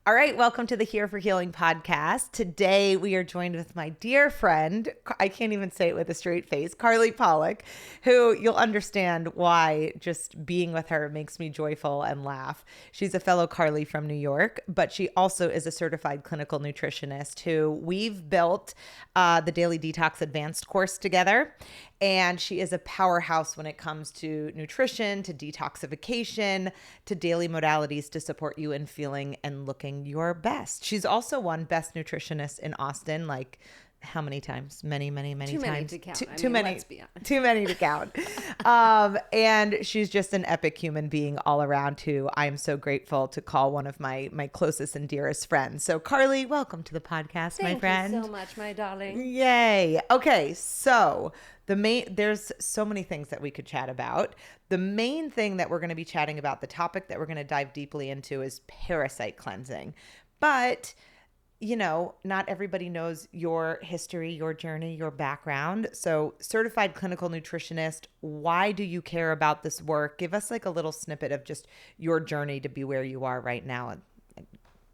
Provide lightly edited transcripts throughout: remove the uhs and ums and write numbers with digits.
All right, welcome to the Here for Healing podcast. Today we are joined with my dear friend, I can't even say it with a straight face, Carly Pollack, who you'll understand why just being with her makes me joyful and laugh. She's a fellow Carly from New York, but she also is a certified clinical nutritionist who we've built the Daily Detox Advanced course together. And she is a powerhouse when it comes to nutrition, to detoxification, to daily modalities to support you in feeling and looking your best. She's also won Best Nutritionist in Austin, like how many times? Many times. Too many to count. Let's be honest. Too many to count. And she's just an epic human being all around who I am so grateful to call one of my closest and dearest friends. So Carly, welcome to the podcast, my friend. Thank you so much, my darling. Yay. Okay, so there's so many things that we could chat about. The main thing that we're going to be chatting about, the topic that we're going to dive deeply into is parasite cleansing. But not everybody knows your history, your journey, your background. So certified clinical nutritionist, why do you care about this work? Give us like a little snippet of just your journey to be where you are right now. And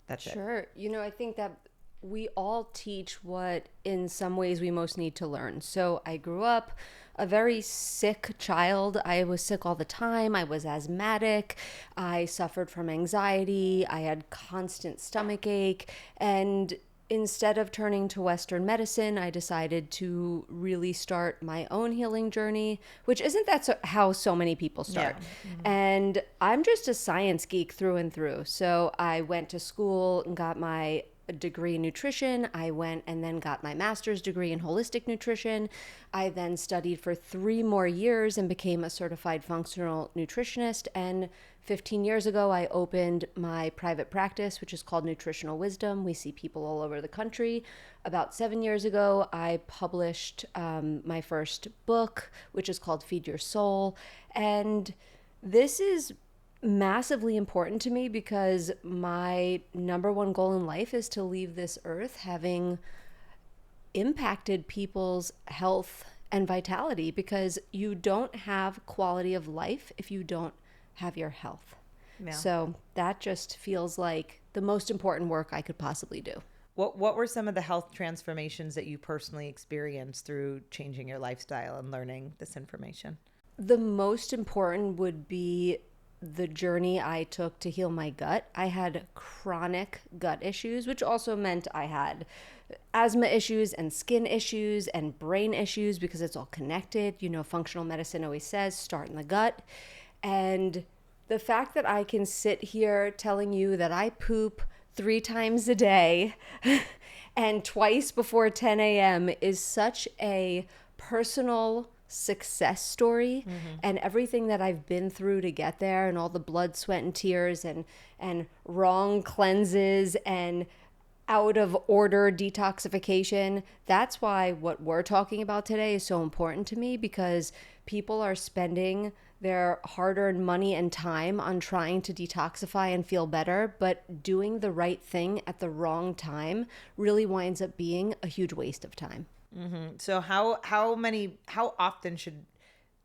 that's it. Sure. I think that we all teach what in some ways we most need to learn. So I grew up a very sick child. I was sick all the time. I was asthmatic. I suffered from anxiety. I had constant stomach ache. And instead of turning to Western medicine, I decided to really start my own healing journey, which isn't how so many people start. Yeah. Mm-hmm. And I'm just a science geek through and through. So I went to school and got my degree in nutrition. I went and then got my master's degree in holistic nutrition. I then studied for 3 more years and became a certified functional nutritionist. And 15 years ago, I opened my private practice, which is called Nutritional Wisdom. We see people all over the country. About 7 years ago, I published my first book, which is called Feed Your Soul. And this is massively important to me because my number one goal in life is to leave this earth having impacted people's health and vitality, because you don't have quality of life if you don't have your health. Yeah. So that just feels like the most important work I could possibly do. What were some of the health transformations that you personally experienced through changing your lifestyle and learning this information? The most important would be the journey I took to heal my gut. I had chronic gut issues, which also meant I had asthma issues and skin issues and brain issues because it's all connected. Functional medicine always says start in the gut. And the fact that I can sit here telling you that I poop 3 times a day and twice before 10 a.m. is such a personal success story. Mm-hmm. And everything that I've been through to get there, and all the blood, sweat, and tears and wrong cleanses and out of order detoxification. That's why what we're talking about today is so important to me, because people are spending their hard-earned money and time on trying to detoxify and feel better, but doing the right thing at the wrong time really winds up being a huge waste of time. Mm-hmm. So how often should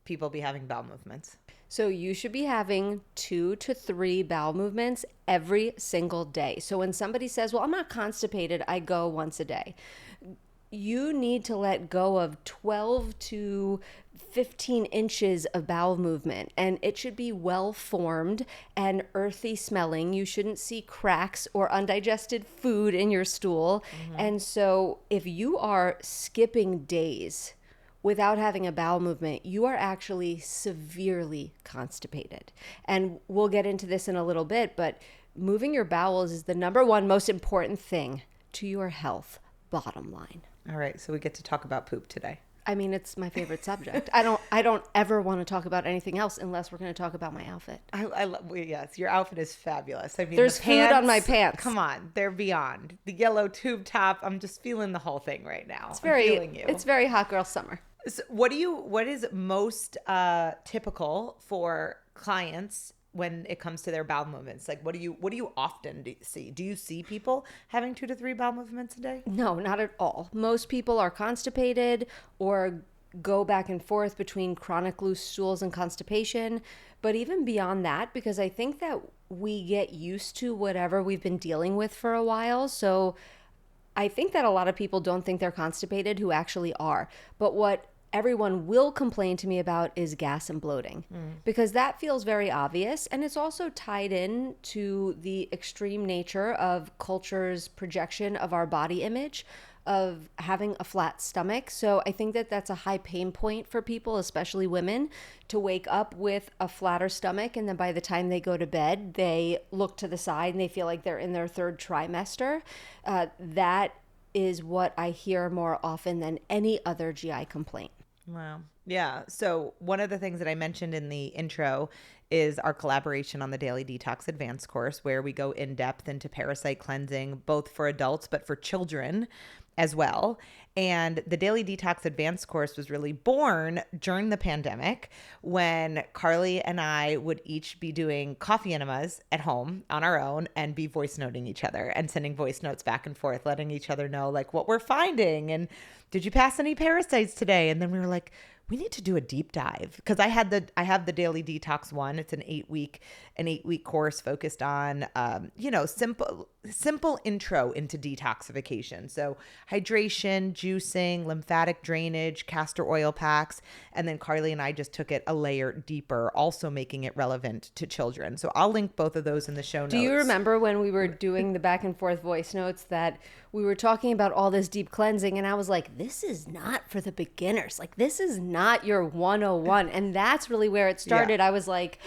people be having bowel movements? So you should be having 2 to 3 bowel movements every single day. So when somebody says, well, I'm not constipated, I go once a day. You need to let go of 12 to 15 inches of bowel movement, and it should be well formed and earthy smelling. You shouldn't see cracks or undigested food in your stool. Mm-hmm. And so if you are skipping days without having a bowel movement, you are actually severely constipated. And we'll get into this in a little bit, but moving your bowels is the number one most important thing to your health, bottom line. All right, so we get to talk about poop today. I mean, it's my favorite subject. I don't ever want to talk about anything else unless we're going to talk about my outfit. Yes, your outfit is fabulous. I mean, there's food on my pants. Come on, they're beyond. The yellow tube top. I'm just feeling the whole thing right now. I'm feeling you. It's very hot girl summer. So what is most typical for clients when it comes to their bowel movements? Like, what do you often see? Do you see people having 2 to 3 bowel movements a day? No, not at all. Most people are constipated or go back and forth between chronic loose stools and constipation. But even beyond that, because I think that we get used to whatever we've been dealing with for a while. So I think that a lot of people don't think they're constipated who actually are. But what everyone will complain to me about is gas and bloating, because that feels very obvious. And it's also tied in to the extreme nature of culture's projection of our body image, of having a flat stomach. So I think that that's a high pain point for people, especially women, to wake up with a flatter stomach. And then by the time they go to bed, they look to the side and they feel like they're in their third trimester. That is what I hear more often than any other GI complaint. Wow. Yeah. So one of the things that I mentioned in the intro is our collaboration on the Daily Detox Advanced course, where we go in depth into parasite cleansing, both for adults, but for children as well. And the Daily Detox Advanced course was really born during the pandemic, when Carly and I would each be doing coffee enemas at home on our own and be voice noting each other and sending voice notes back and forth, letting each other know like what we're finding. And did you pass any parasites today? And then we were like, we need to do a deep dive, because I have the Daily Detox one. It's an 8-week course focused on simple intro into detoxification. So hydration, juicing, lymphatic drainage, castor oil packs, and then Carly and I just took it a layer deeper, also making it relevant to children. So I'll link both of those in the show notes. Do you remember when we were doing the back and forth voice notes that we were talking about all this deep cleansing, and I was like, this is not for the beginners. Like, this is not your 101. And that's really where it started. Yeah. I was like,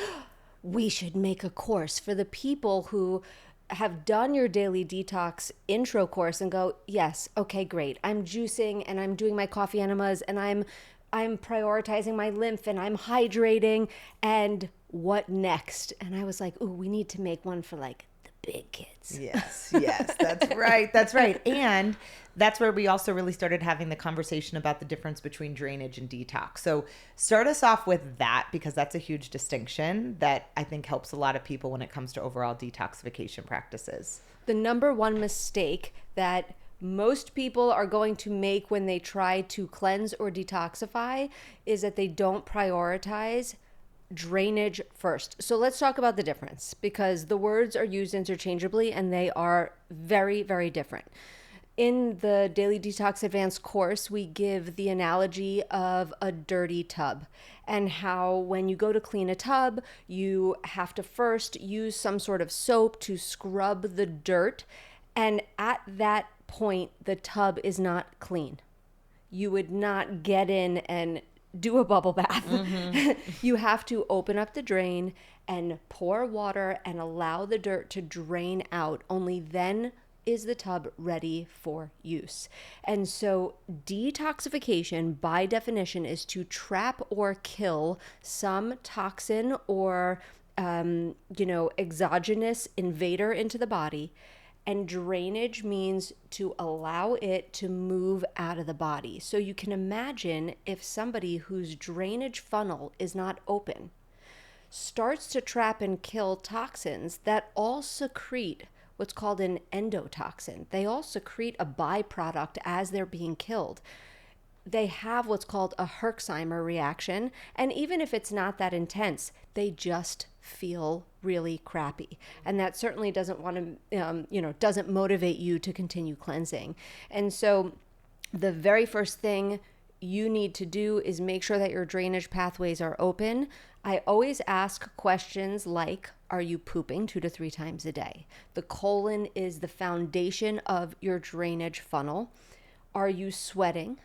we should make a course for the people who have done your daily detox intro course and go, yes, okay, great. I'm juicing and I'm doing my coffee enemas and I'm prioritizing my lymph and I'm hydrating, and what next? And I was like, ooh, we need to make one for like the big kids. Yes, that's right. That's right. And that's where we also really started having the conversation about the difference between drainage and detox. So start us off with that, because that's a huge distinction that I think helps a lot of people when it comes to overall detoxification practices. The number one mistake that most people are going to make when they try to cleanse or detoxify is that they don't prioritize drainage first. So let's talk about the difference, because the words are used interchangeably and they are very, very different. In the Daily Detox Advanced course, we give the analogy of a dirty tub, and how when you go to clean a tub, you have to first use some sort of soap to scrub the dirt. And at that point, the tub is not clean. You would not get in and do a bubble bath. Mm-hmm. You have to open up the drain and pour water and allow the dirt to drain out. Only then is the tub ready for use. And so detoxification, by definition, is to trap or kill some toxin or exogenous invader into the body. And drainage means to allow it to move out of the body. So you can imagine if somebody whose drainage funnel is not open starts to trap and kill toxins that all secrete what's called an endotoxin. They all secrete a byproduct as they're being killed. They have what's called a Herxheimer reaction. And even if it's not that intense, they just feel really crappy. And that certainly doesn't doesn't motivate you to continue cleansing. And so the very first thing you need to do is make sure that your drainage pathways are open. I always ask questions like, are you pooping 2 to 3 times a day? The colon is the foundation of your drainage funnel. Are you sweating?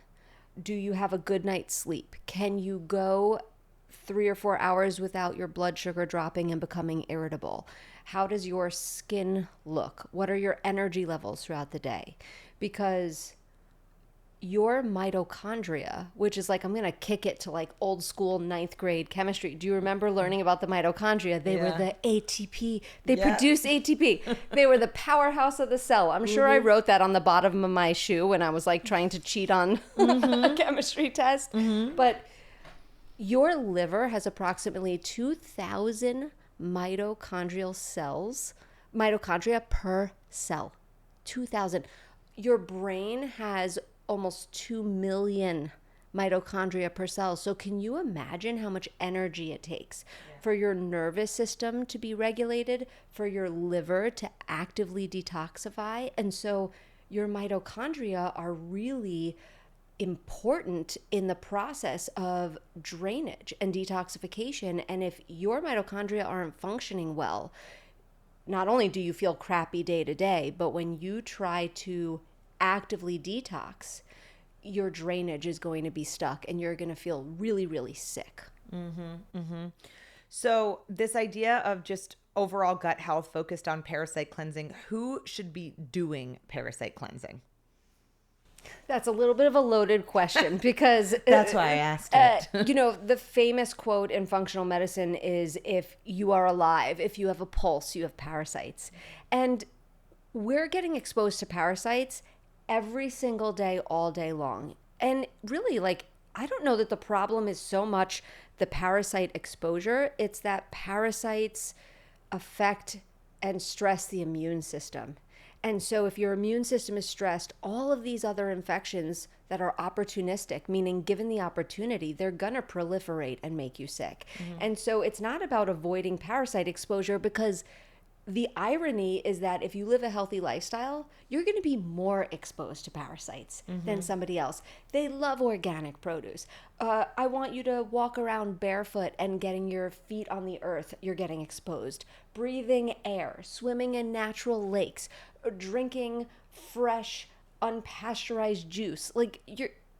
Do you have a good night's sleep? Can you go 3 or 4 hours without your blood sugar dropping and becoming irritable? How does your skin look? What are your energy levels throughout the day? Because your mitochondria, which is like, I'm going to kick it to like old school 9th grade chemistry. Do you remember learning about the mitochondria? They were the ATP. They produce ATP. They were the powerhouse of the cell. I'm sure I wrote that on the bottom of my shoe when I was like trying to cheat on a chemistry test. But your liver has approximately 2,000 mitochondrial cells, mitochondria per cell. 2,000. Your brain has almost 2 million mitochondria per cell. So can you imagine how much energy it takes for your nervous system to be regulated, for your liver to actively detoxify? And so your mitochondria are really important in the process of drainage and detoxification. And if your mitochondria aren't functioning well, not only do you feel crappy day to day, but when you try to actively detox, your drainage is going to be stuck and you're going to feel really, really sick. So this idea of just overall gut health focused on parasite cleansing, who should be doing parasite cleansing? That's a little bit of a loaded question because That's why I asked it. The famous quote in functional medicine is, if you are alive, if you have a pulse, you have parasites. And we're getting exposed to parasites every single day, all day long. And really, I don't know that the problem is so much the parasite exposure. It's that parasites affect and stress the immune system. And so if your immune system is stressed, all of these other infections that are opportunistic, meaning given the opportunity, they're going to proliferate and make you sick. And so it's not about avoiding parasite exposure, because the irony is that if you live a healthy lifestyle, you're going to be more exposed to parasites than somebody else. They love organic produce. I want you to walk around barefoot and getting your feet on the earth. You're getting exposed. Breathing air, swimming in natural lakes, drinking fresh, unpasteurized juice.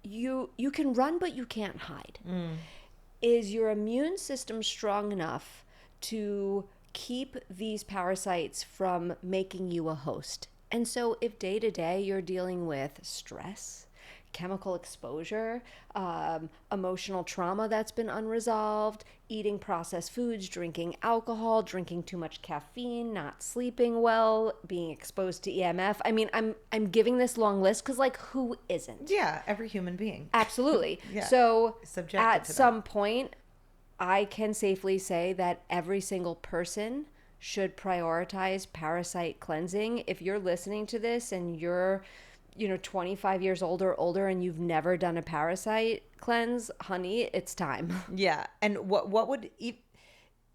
You can run, but you can't hide. Is your immune system strong enough to keep these parasites from making you a host? And so if day to day you're dealing with stress, chemical exposure, emotional trauma that's been unresolved, eating processed foods, drinking alcohol, drinking too much caffeine, not sleeping well, being exposed to EMF. I mean, I'm giving this long list because, who isn't? Yeah, every human being. Absolutely. Yeah. So Subjected at to some point, I can safely say that every single person should prioritize parasite cleansing. If you're listening to this and you're 25 years old or older and you've never done a parasite cleanse, honey, it's time. Yeah. And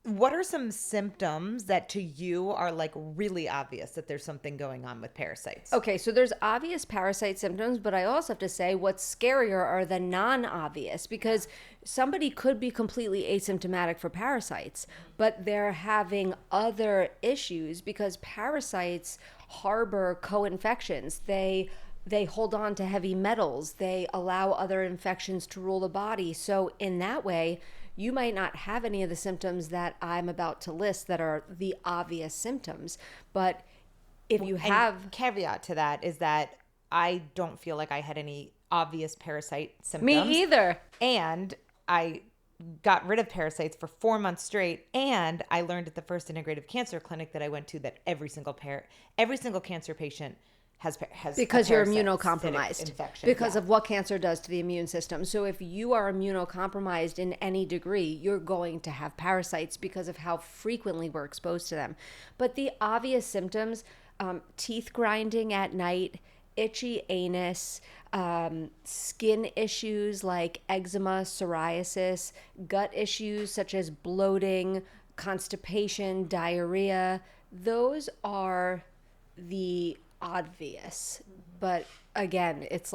what are some symptoms that to you are really obvious that there's something going on with parasites? Okay, so there's obvious parasite symptoms, but I also have to say what's scarier are the non-obvious, because somebody could be completely asymptomatic for parasites, but they're having other issues because parasites harbor co-infections. They hold on to heavy metals. They allow other infections to rule the body. So in that way, you might not have any of the symptoms that I'm about to list that are the obvious symptoms. But if you have... And caveat to that is that I don't feel like I had any obvious parasite symptoms. Me either. And I got rid of parasites for 4 months straight. And I learned at the first integrative cancer clinic that I went to that every single cancer patient has because you're immunocompromised because yeah. of what cancer does to the immune system. So if you are immunocompromised in any degree, you're going to have parasites because of how frequently we're exposed to them. But the obvious symptoms, teeth grinding at night, itchy anus, skin issues like eczema, psoriasis, gut issues such as bloating, constipation, diarrhea, those are the obvious. But again, it's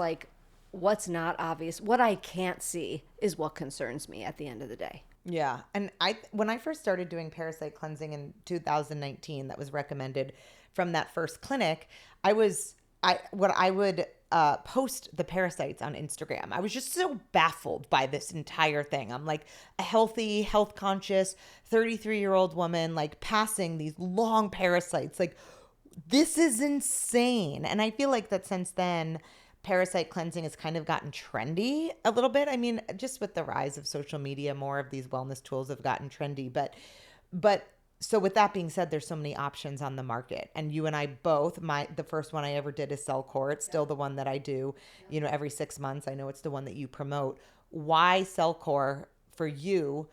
what's not obvious, what I can't see is what concerns me at the end of the day. Yeah. And when I first started doing parasite cleansing in 2019, that was recommended from that first clinic, I would post the parasites on Instagram. I was just so baffled by this entire thing. I'm a healthy, health conscious 33-year-old woman, passing these long parasites. This is insane. And I feel like that since then, parasite cleansing has kind of gotten trendy a little bit. I mean, just with the rise of social media, more of these wellness tools have gotten trendy. But so with that being said, there's so many options on the market. And you and I both, the first one I ever did is Cellcore. It's still the one that I do, every 6 months. I know it's the one that you promote. Why Cellcore for you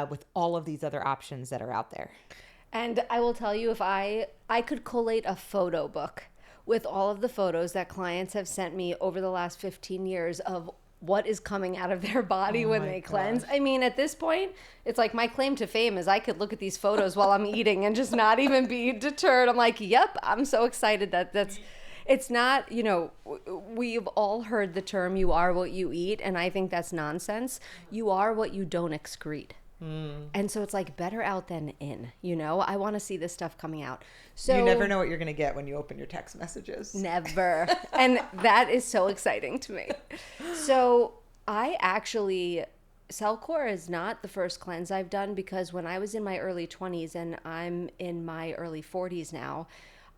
with all of these other options that are out there? And I will tell you, if I could collate a photo book with all of the photos that clients have sent me over the last 15 years of what is coming out of their body when they cleanse. I mean, at this point, it's like my claim to fame is I could look at these photos while I'm eating and just not even be deterred. I'm like, yep, I'm so excited that's, it's not, you know, we've all heard the term, you are what you eat. And I think that's nonsense. You are what you don't excrete. And so it's like better out than in, you know, I want to see this stuff coming out. So you never know what you're going to get when you open your text messages. Never. And that is so exciting to me. So I actually, Cellcore is not the first cleanse I've done, because when I was in my early 20s and I'm in my early 40s now,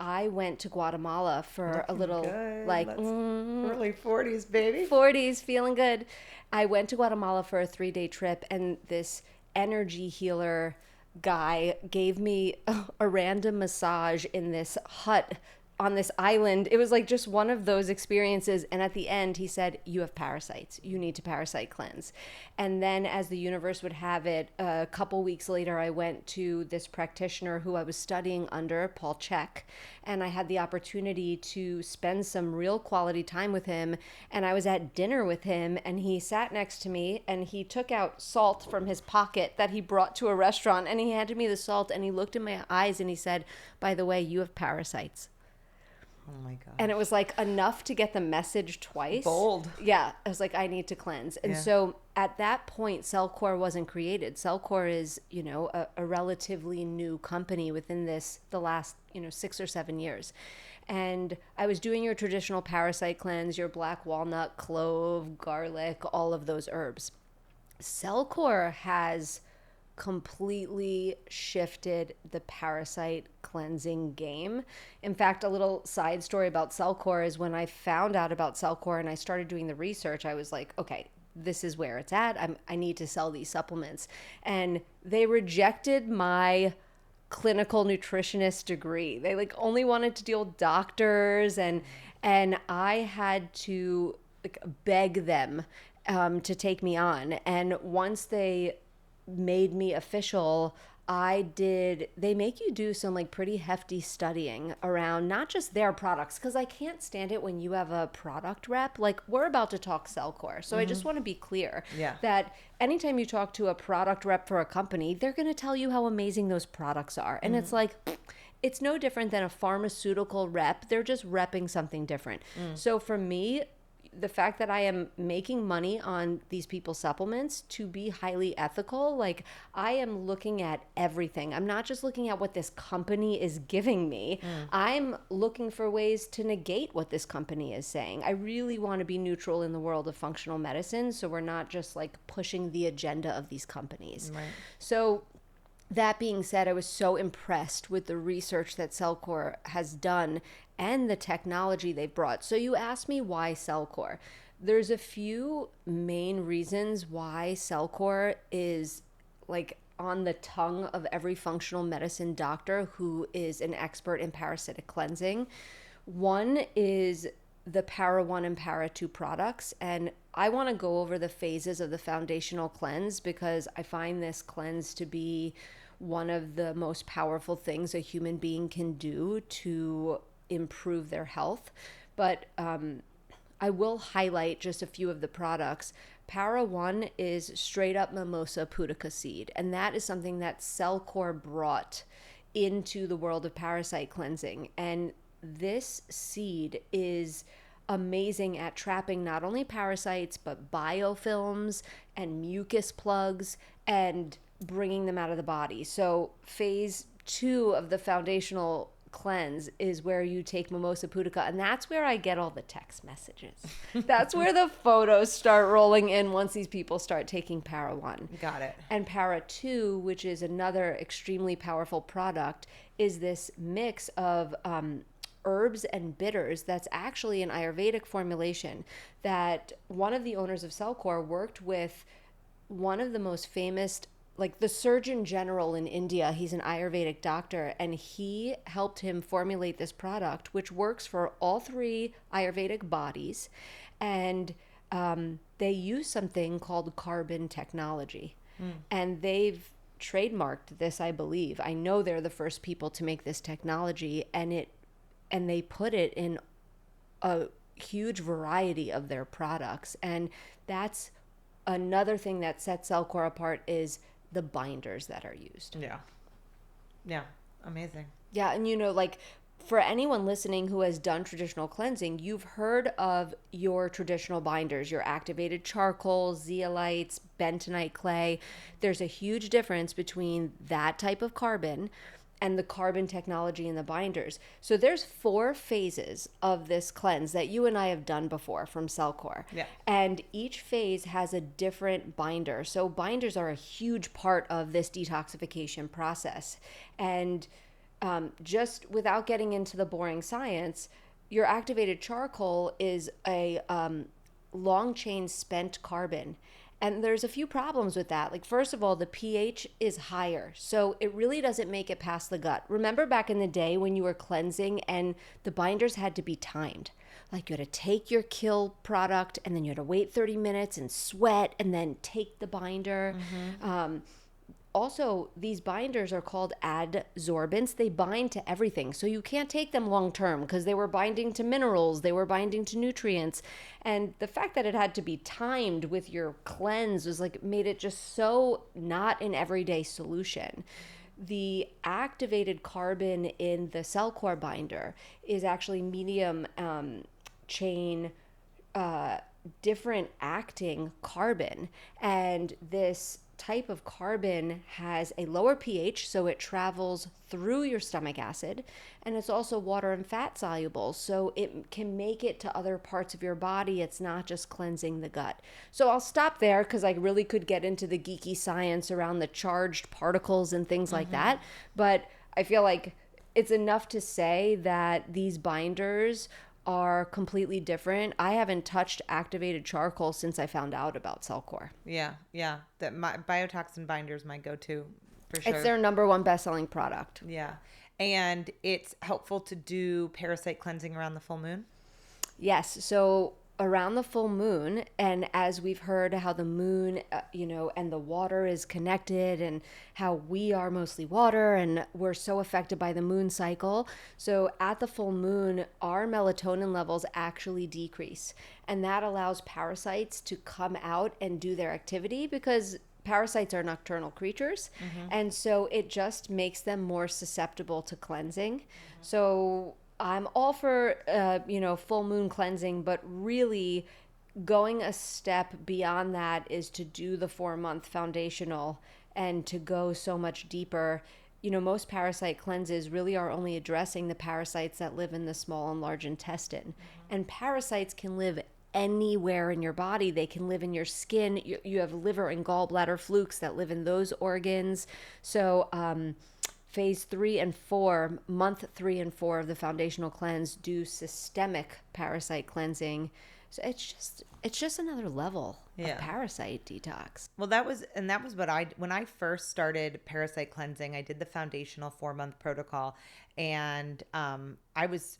I went to Guatemala for a little good. like Early 40s, baby. 40s, feeling good. I went to Guatemala for a 3-day trip, and this energy healer guy gave me a random massage in this hut on this island. It was like just one of those experiences. And at the end, he said, you have parasites. You need to parasite cleanse. And then, as the universe would have it, a couple weeks later, I went to this practitioner who I was studying under, Pollack, and I had the opportunity to spend some real quality time with him. And I was at dinner with him, and he sat next to me, and he took out salt from his pocket that he brought to a restaurant, and he handed me the salt, and he looked in my eyes and he said, by the way, you have parasites. Oh my God. And it was like enough to get the message twice. Bold. Yeah. I was like, I need to cleanse. And so at that point, Cellcore wasn't created. Cellcore is, you know, a relatively new company within the last, 6 or 7 years. And I was doing your traditional parasite cleanse, your black walnut, clove, garlic, all of those herbs. Cellcore has completely shifted the parasite cleansing game. In fact, a little side story about Cellcore is when I found out about Cellcore and I started doing the research, I was like, okay, this is where it's at. I need to sell these supplements. And they rejected my clinical nutritionist degree. They like only wanted to deal with doctors, and I had to like beg them to take me on. And once they made me official, they make you do some like pretty hefty studying around not just their products, because I can't stand it when you have a product rep. Like, we're about to talk Cellcore, so I just want to be clear that anytime you talk to a product rep for a company, they're going to tell you how amazing those products are. And it's like, it's no different than a pharmaceutical rep. They're just repping something different. So for me, the fact that I am making money on these people's supplements, to be highly ethical, like, I am looking at everything. I'm not just looking at what this company is giving me. I'm looking for ways to negate what this company is saying. I really want to be neutral in the world of functional medicine, so we're not just like pushing the agenda of these companies. Right. So that being said, I was so impressed with the research that Cellcore has done and the technology they've brought. So you asked me why Cellcore. There's a few main reasons why Cellcore is like on the tongue of every functional medicine doctor who is an expert in parasitic cleansing. One is the Para 1 and Para 2 products. And I want to go over the phases of the foundational cleanse, because I find this cleanse to be one of the most powerful things a human being can do to improve their health. But I will highlight just a few of the products. Para 1 is straight up mimosa pudica seed, and that is something that Cellcore brought into the world of parasite cleansing. And this seed is amazing at trapping not only parasites, but biofilms and mucus plugs, and bringing them out of the body. So phase 2 of the foundational cleanse is where you take mimosa pudica, and that's where I get all the text messages. That's where the photos start rolling in once these people start taking Para 1. Got it. And Para 2, which is another extremely powerful product, is this mix of herbs and bitters that's actually an Ayurvedic formulation that one of the owners of Cellcore worked with one of the most famous, like the Surgeon General in India. He's an Ayurvedic doctor, and he helped him formulate this product, which works for all 3 Ayurvedic bodies. And they use something called carbon technology. And they've trademarked this, I believe. I know they're the first people to make this technology, and they put it in a huge variety of their products. And that's another thing that sets Cellcore apart is the binders that are used. Yeah. Yeah. Amazing. Yeah. And, like for anyone listening who has done traditional cleansing, you've heard of your traditional binders, your activated charcoal, zeolites, bentonite clay. There's a huge difference between that type of carbon and the carbon technology in the binders. So there's 4 phases of this cleanse that you and I have done before from Cellcore. Yeah. And each phase has a different binder. So binders are a huge part of this detoxification process. And just without getting into the boring science, your activated charcoal is a long chain spent carbon. And there's a few problems with that. Like, first of all, the pH is higher. So it really doesn't make it past the gut. Remember back in the day when you were cleansing and the binders had to be timed? Like, you had to take your kill product and then you had to wait 30 minutes and sweat and then take the binder. Also, these binders are called adsorbents. They bind to everything. So you can't take them long term because they were binding to minerals, they were binding to nutrients. And the fact that it had to be timed with your cleanse was like made it just so not an everyday solution. The activated carbon in the Cellcore binder is actually medium chain different acting carbon. And this type of carbon has a lower pH, so it travels through your stomach acid, and it's also water and fat soluble, so it can make it to other parts of your body. It's not just cleansing the gut. So I'll stop there because I really could get into the geeky science around the charged particles and things like that, but I feel like it's enough to say that these binders are completely different. I haven't touched activated charcoal since I found out about Cellcore. Yeah. My biotoxin binder is my go-to for sure. It's their number 1 best-selling product. Yeah. And it's helpful to do parasite cleansing around the full moon? Yes. So around the full moon, and as we've heard how the moon, and the water is connected, and how we are mostly water and we're so affected by the moon cycle. So at the full moon, our melatonin levels actually decrease, and that allows parasites to come out and do their activity because parasites are nocturnal creatures. And so it just makes them more susceptible to cleansing. So I'm all for, full moon cleansing, but really going a step beyond that is to do the 4-month foundational and to go so much deeper. Most parasite cleanses really are only addressing the parasites that live in the small and large intestine. And parasites can live anywhere in your body. They can live in your skin. You have liver and gallbladder flukes that live in those organs. So, Phase 3 and 4, month 3 and 4 of the foundational cleanse do systemic parasite cleansing. So it's just another level of parasite detox. Well, that was what when I first started parasite cleansing, I did the foundational 4-month protocol, and I was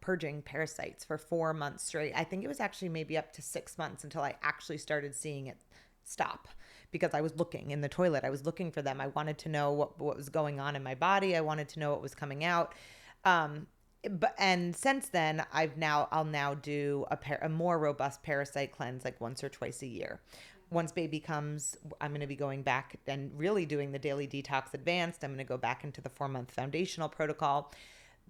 purging parasites for 4 months straight. I think it was actually maybe up to 6 months until I actually started seeing it stop, because I was looking in the toilet. I was looking for them. I wanted to know what was going on in my body. I wanted to know what was coming out. And since then, I'll now do a more robust parasite cleanse, like once or twice a year. Once baby comes, I'm going to be going back and really doing the Daily Detox Advanced. I'm going to go back into the 4-month foundational protocol.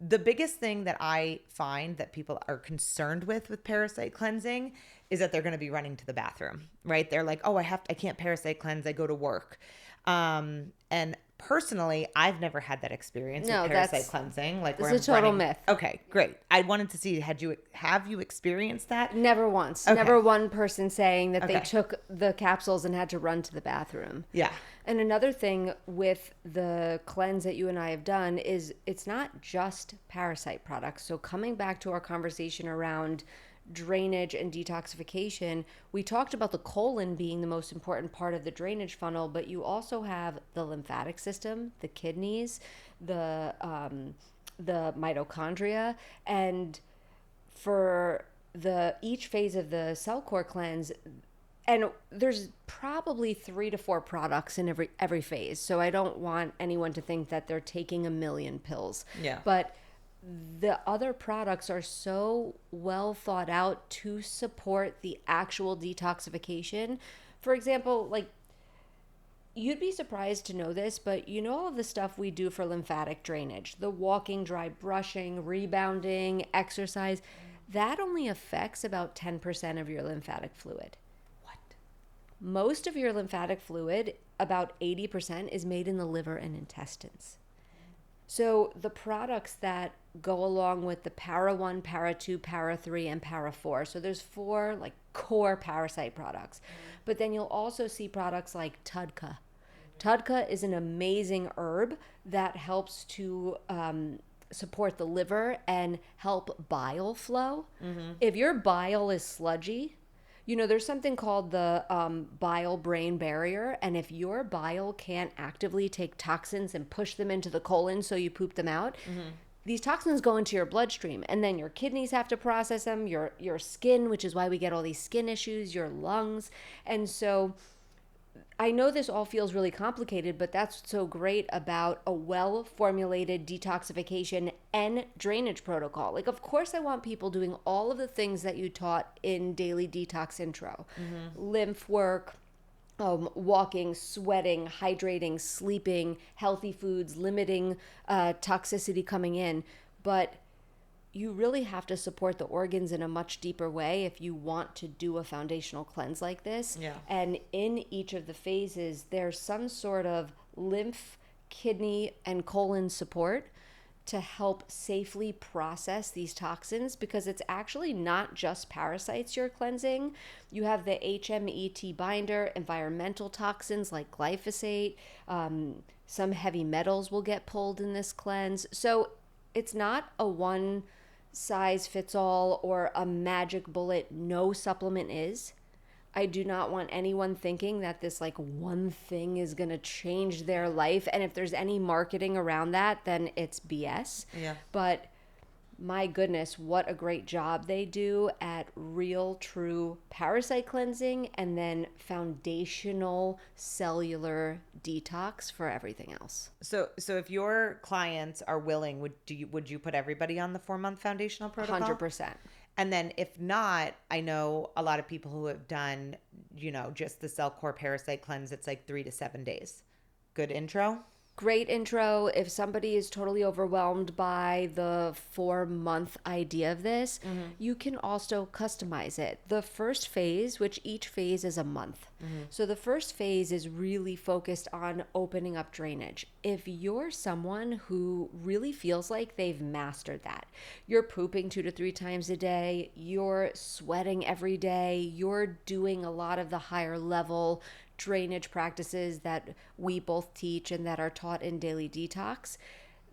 The biggest thing that I find that people are concerned with parasite cleansing is that they're going to be running to the bathroom, right? They're like, oh, I can't parasite cleanse. I go to work. And personally, I've never had that experience with parasite cleansing. Like, it's a total myth. Okay, great. I wanted to see, have you experienced that? Never once. Okay. Never one person saying that they took the capsules and had to run to the bathroom. Yeah. And another thing with the cleanse that you and I have done is it's not just parasite products. So coming back to our conversation around drainage and detoxification, we talked about the colon being the most important part of the drainage funnel, but you also have the lymphatic system, the kidneys, the mitochondria, and for each phase of the Cellcore cleanse, and there's probably 3 to 4 products in every phase. So I don't want anyone to think that they're taking a million pills. Yeah. But the other products are so well thought out to support the actual detoxification. For example, like, you'd be surprised to know this, but you know all of the stuff we do for lymphatic drainage, the walking, dry brushing, rebounding, exercise, that only affects about 10% of your lymphatic fluid. What? Most of your lymphatic fluid, about 80%, is made in the liver and intestines. So the products that go along with the Para 1, Para 2, Para 3, and Para 4. So there's 4 like core parasite products. But then you'll also see products like Tudka. Tudka is an amazing herb that helps to support the liver and help bile flow. If your bile is sludgy, you know, there's something called the bile-brain barrier, and if your bile can't actively take toxins and push them into the colon so you poop them out, these toxins go into your bloodstream, and then your kidneys have to process them, your skin, which is why we get all these skin issues, your lungs. And so I know this all feels really complicated, but that's what's so great about a well-formulated detoxification and drainage protocol. Like, of course, I want people doing all of the things that you taught in Daily Detox Intro. Lymph work, walking, sweating, hydrating, sleeping, healthy foods, limiting toxicity coming in. But you really have to support the organs in a much deeper way if you want to do a foundational cleanse like this. Yeah. And in each of the phases, there's some sort of lymph, kidney, and colon support to help safely process these toxins, because it's actually not just parasites you're cleansing. You have the HMET binder, environmental toxins like glyphosate, some heavy metals will get pulled in this cleanse. So it's not a one size fits all or a magic bullet. No supplement is. I do not want anyone thinking that this like one thing is going to change their life. And if there's any marketing around that, then it's BS. Yeah. But my goodness, what a great job they do at real, true parasite cleansing and then foundational cellular detox for everything else. So if your clients are willing, would you put everybody on the 4-month foundational protocol? 100%. And then if not, I know a lot of people who have done, you know, just the Cellcore parasite cleanse. It's like 3 to 7 days. Good intro. Great intro. If somebody is totally overwhelmed by the 4-month idea of this, you can also customize it. The first phase, which each phase is a month. So the first phase is really focused on opening up drainage. If you're someone who really feels like they've mastered that, you're pooping 2 to 3 times a day, you're sweating every day, you're doing a lot of the higher level drainage practices that we both teach and that are taught in Daily Detox,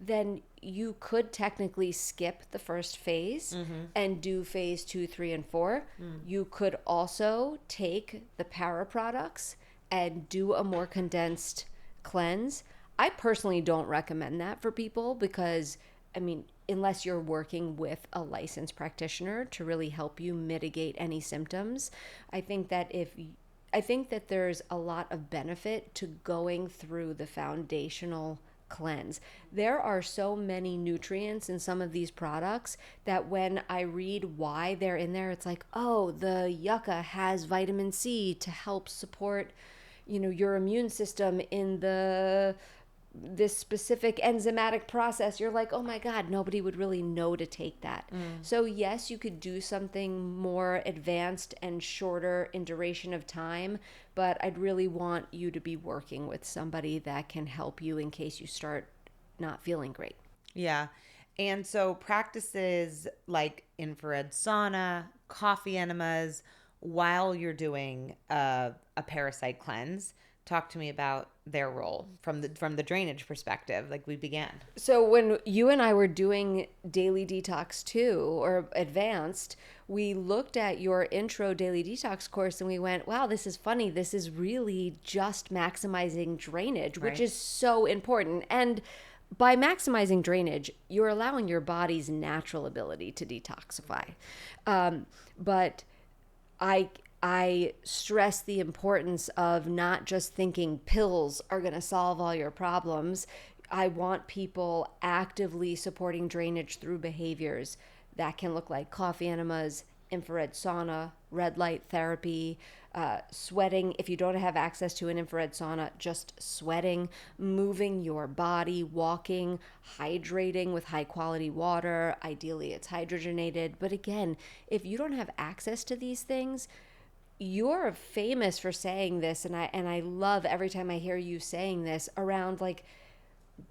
then you could technically skip the first phase and do phase 2, 3, and 4. You could also take the para products and do a more condensed cleanse. I personally don't recommend that for people because, I mean, unless you're working with a licensed practitioner to really help you mitigate any symptoms, I think that there's a lot of benefit to going through the foundational cleanse. There are so many nutrients in some of these products that when I read why they're in there, it's like, oh, the yucca has vitamin C to help support, you know, your immune system in this specific enzymatic process. You're like, oh my God, nobody would really know to take that. So yes, you could do something more advanced and shorter in duration of time, but I'd really want you to be working with somebody that can help you in case you start not feeling great. Yeah. And so practices like infrared sauna, coffee enemas, while you're doing a parasite cleanse. Talk to me about their role from the drainage perspective, like we began. So when you and I were doing Daily Detox 2 or Advanced, we looked at your intro Daily Detox course and we went, wow, this is funny. This is really just maximizing drainage, which is so important. And by maximizing drainage, you're allowing your body's natural ability to detoxify. But I stress the importance of not just thinking pills are going to solve all your problems. I want people actively supporting drainage through behaviors that can look like coffee enemas, infrared sauna, red light therapy, sweating. If you don't have access to an infrared sauna, just sweating, moving your body, walking, hydrating with high quality water. Ideally, it's hydrogenated. But again, if you don't have access to these things, you're famous for saying this, and I love every time I hear you saying this around like,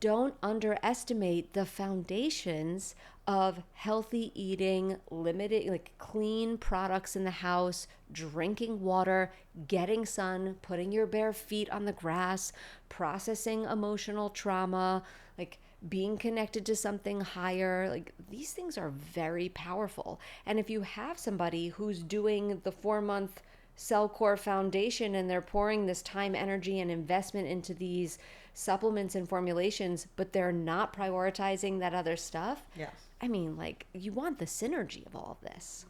don't underestimate the foundations of healthy eating, limited, like clean products in the house, drinking water, getting sun, putting your bare feet on the grass, processing emotional trauma, like being connected to something higher. Like these things are very powerful. And if you have somebody who's doing the 4-month Cellcore foundation and they're pouring this time, energy, and investment into these supplements and formulations, but they're not prioritizing that other stuff. Yeah. I mean, like, you want the synergy of all of this.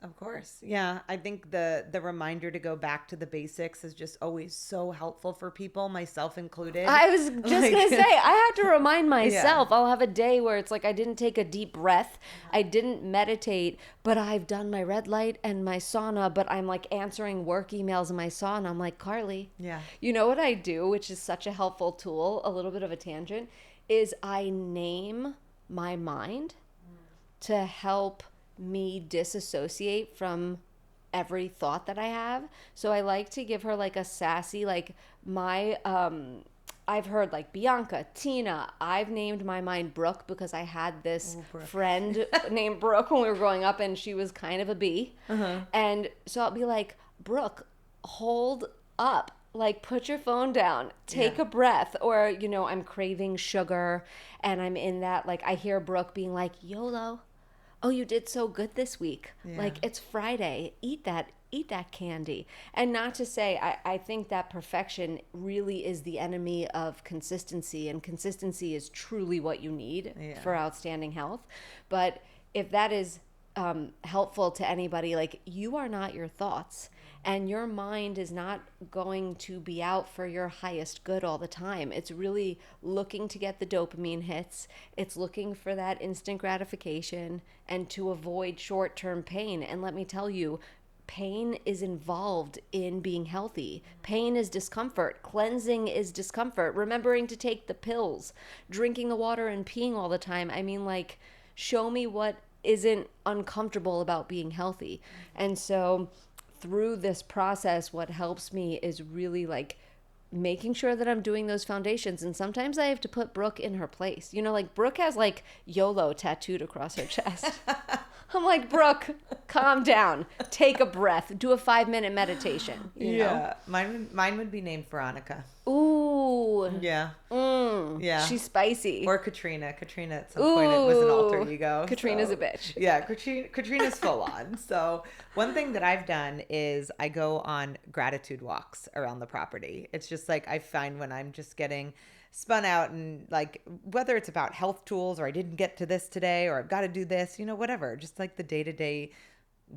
Of course. Yeah. I think the reminder to go back to the basics is just always so helpful for people, myself included. I was just going to say, I have to remind myself. I'll have a day where it's like I didn't take a deep breath. I didn't meditate, but I've done my red light and my sauna, but I'm like answering work emails in my sauna. I'm like, Carly, you know what I do, which is such a helpful tool, a little bit of a tangent, is I name my mind to help me disassociate from every thought that I have. So I like to give her like a sassy, like my I've heard like Bianca, Tina. I've named my mind Brooke because I had this friend named Brooke when we were growing up, and she was kind of a bee. And so I'll be like, Brooke, hold up. Like, put your phone down, take a breath. Or, you know, I'm craving sugar and I'm in that, like, I hear Brooke being like, YOLO. Oh, you did so good this week. Like, it's Friday. Eat that candy. And not to say, I think that perfection really is the enemy of consistency, and consistency is truly what you need for outstanding health. But if that is helpful to anybody, like, you are not your thoughts, and your mind is not going to be out for your highest good all the time. It's really looking to get the dopamine hits. It's looking for that instant gratification and to avoid short-term pain. And let me tell you, pain is involved in being healthy. Pain is discomfort. Cleansing is discomfort. Remembering to take the pills, drinking the water and peeing all the time. I mean, like, show me what isn't uncomfortable about being healthy. And so through this process, what helps me is really like making sure that I'm doing those foundations. And sometimes I have to put Brooke in her place. You know, like Brooke has like YOLO tattooed across her chest. I'm like, Brooke, calm down. Take a breath. Do a 5-minute meditation. You know? Mine would be named Veronica. Ooh. Yeah. Yeah. She's spicy. Or Katrina. Katrina at some point it was an alter ego. Katrina's a bitch. Yeah, Katrina's full on. So one thing that I've done is I go on gratitude walks around the property. It's just like I find when I'm just getting spun out, and like whether it's about health tools or I didn't get to this today or I've got to do this, you know, whatever, just like the day-to-day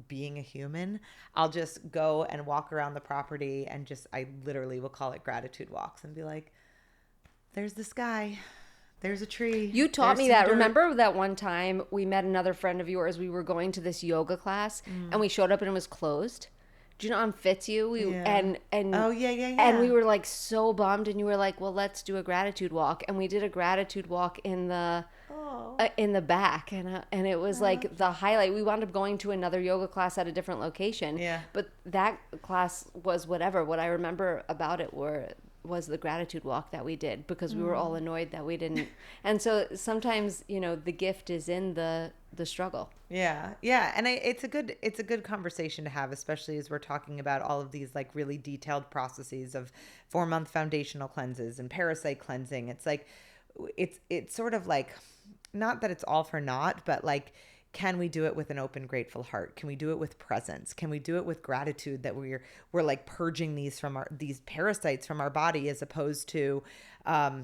being a human, I'll just go and walk around the property and just, I literally will call it gratitude walks and be like, there's the sky, there's a tree. You taught me that. Remember that one time we met another friend of yours, we were going to this yoga class and we showed up and it was closed. Do you know on Fitzhugh? And oh yeah. And we were like so bummed, and you were like, well, let's do a gratitude walk. And we did a gratitude walk in the back, and it was like the highlight. We wound up going to another yoga class at a different location. Yeah. But that class was whatever. What I remember about it was the gratitude walk that we did, because we were all annoyed that we didn't. And so sometimes, you know, the gift is in the struggle. Yeah. And it's a good conversation to have, especially as we're talking about all of these like really detailed processes of 4-month foundational cleanses and parasite cleansing. It's like, it's sort of like, not that it's all for naught, but like, can we do it with an open, grateful heart? Can we do it with presence? Can we do it with gratitude that we're like purging these parasites from our body, as opposed to, I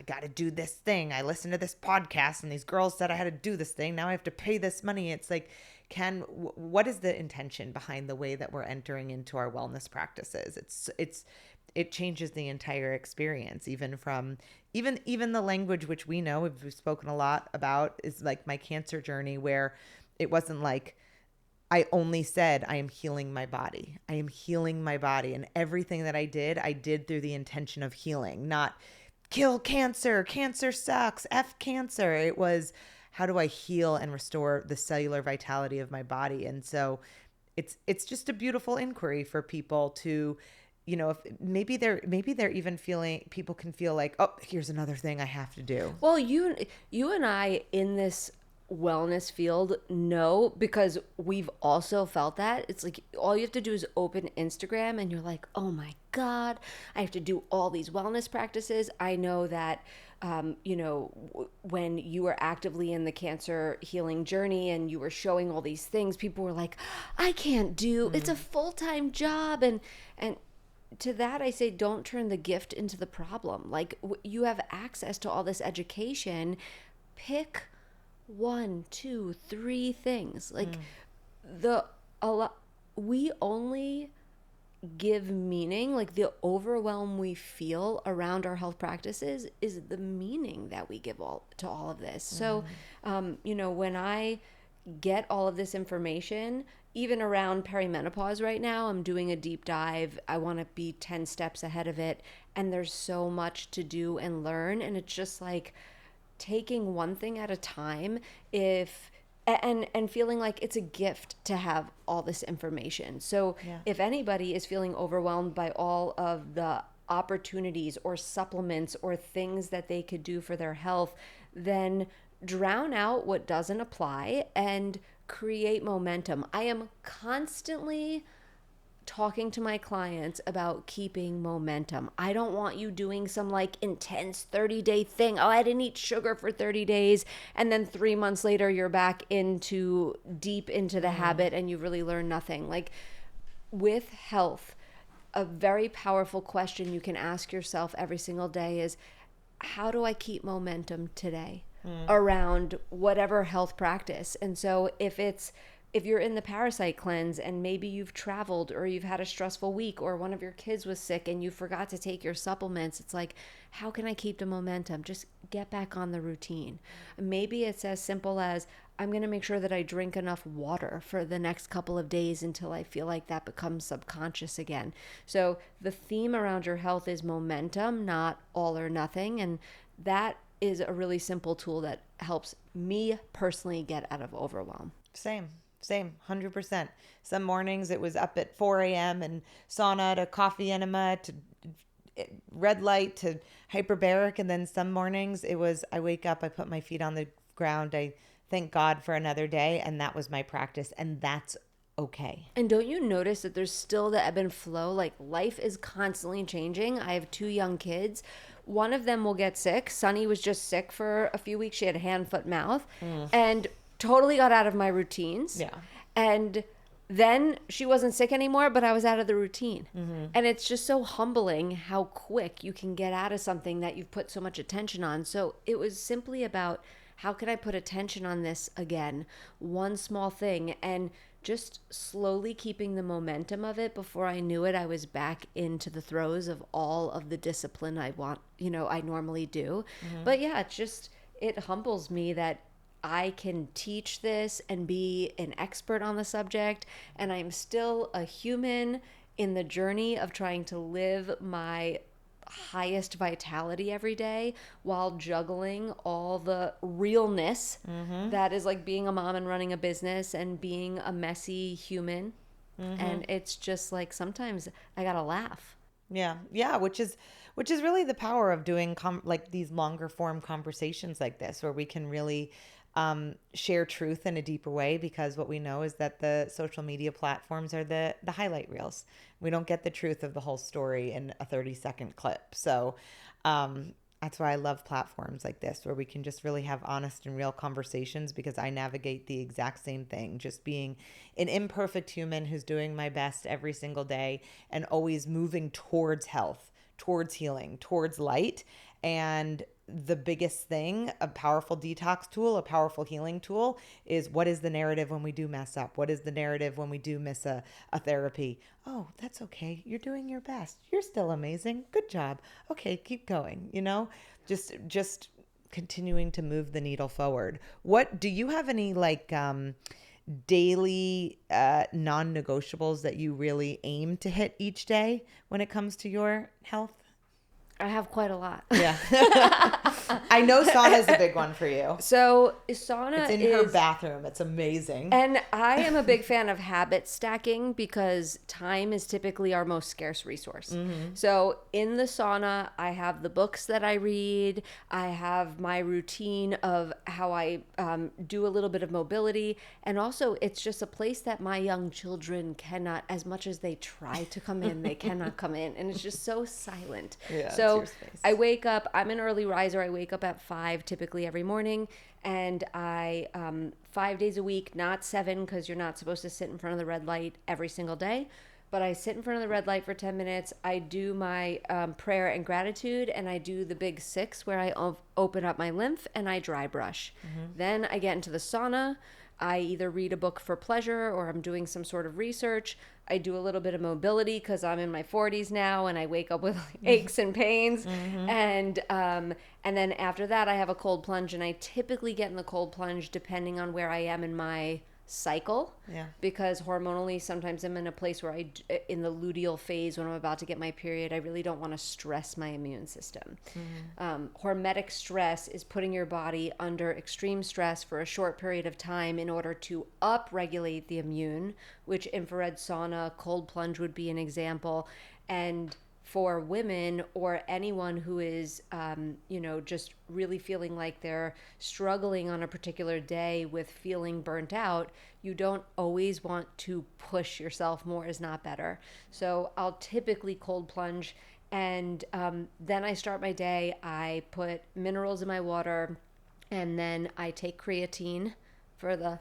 got to do this thing. I listened to this podcast and these girls said I had to do this thing. Now I have to pay this money. It's like, what is the intention behind the way that we're entering into our wellness practices? it changes the entire experience, even from even the language, which we know we've spoken a lot about, is like my cancer journey, where it wasn't like I only said, I am healing my body. I am healing my body. And everything that I did through the intention of healing, not kill cancer. Cancer sucks. F cancer. It was, how do I heal and restore the cellular vitality of my body? And so it's just a beautiful inquiry for people to, if maybe they're even feeling, people can feel like, oh, here's another thing I have to do. Well, you and I in this wellness field know, because we've also felt that. It's like all you have to do is open Instagram and you're like, oh my God, I have to do all these wellness practices. I know that when you were actively in the cancer healing journey and you were showing all these things, people were like, I can't do, it's a full-time job. And to that, I say, don't turn the gift into the problem. Like, you have access to all this education. Pick 1, 2, 3 things. Like we only give meaning, like the overwhelm we feel around our health practices is the meaning that we give to all of this. So, when I get all of this information, even around perimenopause right now, I'm doing a deep dive. I want to be 10 steps ahead of it. And there's so much to do and learn. And it's just like taking one thing at a time, and feeling like it's a gift to have all this information. So if anybody is feeling overwhelmed by all of the opportunities or supplements or things that they could do for their health, then drown out what doesn't apply and create momentum. I am constantly talking to my clients about keeping momentum. I don't want you doing some like intense 30-day thing. Oh, I didn't eat sugar for 30 days. And then 3 months later, you're back deep into the habit and you really learn nothing. Like, with health, a very powerful question you can ask yourself every single day is, how do I keep momentum today around whatever health practice? And so if you're in the Parasite cleanse and maybe you've traveled or you've had a stressful week or one of your kids was sick and you forgot to take your supplements, it's like, how can I keep the momentum? Just get back on the routine. Maybe it's as simple as, I'm going to make sure that I drink enough water for the next couple of days until I feel like that becomes subconscious again. So the theme around your health is momentum, not all or nothing. And that is a really simple tool that helps me personally get out of overwhelm. Same, 100%. Some mornings it was up at 4 a.m. and sauna to coffee enema to red light to hyperbaric. And then some mornings it was, I wake up, I put my feet on the ground, I thank God for another day. And that was my practice. And that's okay. And don't you notice that there's still the ebb and flow? Like, life is constantly changing. I have 2 young kids. One of them will get sick. Sunny was just sick for a few weeks. She had hand, foot, mouth, and totally got out of my routines. Yeah. And then she wasn't sick anymore, but I was out of the routine. And it's just so humbling how quick you can get out of something that you've put so much attention on. So it was simply about, how can I put attention on this again? One small thing, and just slowly keeping the momentum of it. Before I knew it, I was back into the throes of all of the discipline I normally do. But yeah, it humbles me that I can teach this and be an expert on the subject, and I'm still a human in the journey of trying to live my highest vitality every day while juggling all the realness that is like being a mom and running a business and being a messy human. And it's just like, sometimes I gotta laugh. Yeah, which is really the power of doing like these longer form conversations like this, where we can really share truth in a deeper way, because what we know is that the social media platforms are the highlight reels. We don't get the truth of the whole story in a 30-second clip. So that's why I love platforms like this, where we can just really have honest and real conversations, because I navigate the exact same thing, just being an imperfect human who's doing my best every single day and always moving towards health, towards healing, towards light. And the biggest thing, a powerful detox tool, a powerful healing tool, is what is the narrative when we do mess up? What is the narrative when we do miss a therapy? Oh, that's okay. You're doing your best. You're still amazing. Good job. Okay, keep going. Just continuing to move the needle forward. What do you have any like daily non-negotiables that you really aim to hit each day when it comes to your health? I have quite a lot. Yeah. I know sauna is a big one for you. So sauna It's in her bathroom. It's amazing. And I am a big fan of habit stacking because time is typically our most scarce resource. Mm-hmm. So in the sauna, I have the books that I read. I have my routine of how I do a little bit of mobility. And also, it's just a place that my young children cannot, as much as they try to come in, they cannot come in. And it's just so silent. Yeah, so I wake up, I'm an early riser. I wake up at 5 typically every morning. And I, 5 days a week, not 7, because you're not supposed to sit in front of the red light every single day. But I sit in front of the red light for 10 minutes. I do my prayer and gratitude, and I do the big 6 where I open up my lymph and I dry brush. Mm-hmm. Then I get into the sauna. I either read a book for pleasure or I'm doing some sort of research. I do a little bit of mobility because I'm in my 40s now and I wake up with aches and pains. Mm-hmm. And then after that, I have a cold plunge, and I typically get in the cold plunge depending on where I am in my cycle. Yeah. Because hormonally, sometimes I'm in a place where in the luteal phase when I'm about to get my period, I really don't want to stress my immune system. Mm-hmm. Hormetic stress is putting your body under extreme stress for a short period of time in order to upregulate the immune, which infrared sauna, cold plunge would be an example. And for women or anyone who is, just really feeling like they're struggling on a particular day with feeling burnt out, you don't always want to push yourself. More is not better. So I'll typically cold plunge, and then I start my day. I put minerals in my water, and then I take creatine for the...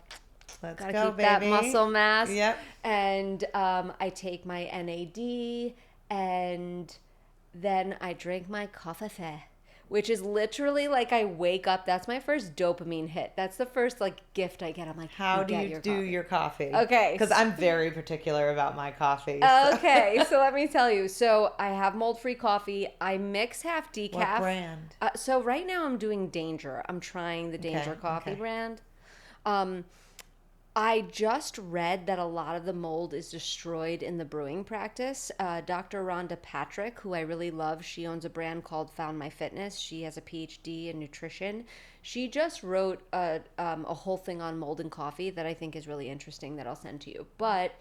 Let's gotta go, keep baby. that muscle mass. Yep. And I take my NAD, and then I drink my coffee, which is literally like I wake up. That's my first dopamine hit. That's the first like gift I get. I'm like, how do you do your coffee? Okay. Because I'm very particular about my coffee. So. Okay. So let me tell you. So I have mold-free coffee. I mix half decaf. What brand? So right now I'm doing Danger. I'm trying the Danger coffee brand. I just read that a lot of the mold is destroyed in the brewing practice. Dr. Rhonda Patrick, who I really love, she owns a brand called Found My Fitness. She has a PhD in nutrition. She just wrote a whole thing on mold and coffee that I think is really interesting that I'll send to you. But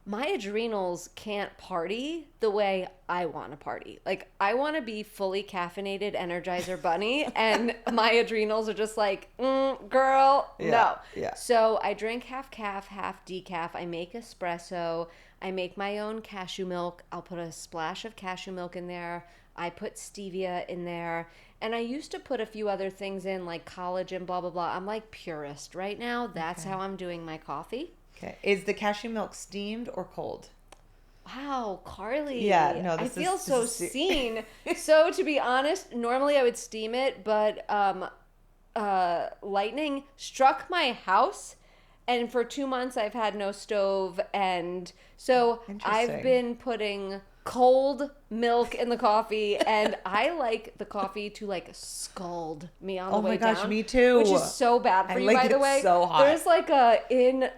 my adrenals can't party the way I want to party. Like, I want to be fully caffeinated Energizer Bunny, and my adrenals are just like, girl, no. Yeah. So I drink half calf, half decaf. I make espresso. I make my own cashew milk. I'll put a splash of cashew milk in there. I put stevia in there. And I used to put a few other things in, like collagen, blah, blah, blah. I'm like purist right now. That's how I'm doing my coffee. Okay. Is the cashew milk steamed or cold? Wow, Carly. Yeah, no, I feel so seen. So to be honest, normally I would steam it, but lightning struck my house, and for 2 months I've had no stove, and so I've been putting cold milk in the coffee, and I like the coffee to like scald me on the way down. Oh my gosh, me too. Which is so bad for you, by the way. So hot. There's like in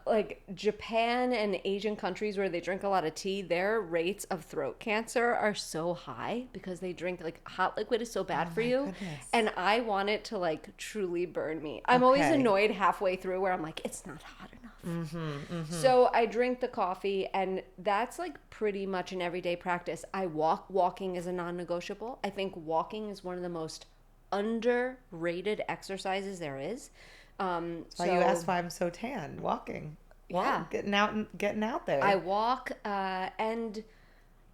like Japan and Asian countries where they drink a lot of tea, their rates of throat cancer are so high because they drink like hot liquid is so bad for you. Goodness. And I want it to like truly burn me. I'm always annoyed halfway through where I'm like, it's not hot enough. Mm-hmm, mm-hmm. So I drink the coffee, and that's like pretty much an everyday practice. I walk. Walking is a non-negotiable. I think walking is one of the most underrated exercises there is. That's why you asked why I'm so tan. Walking. Yeah. Getting out there. I walk and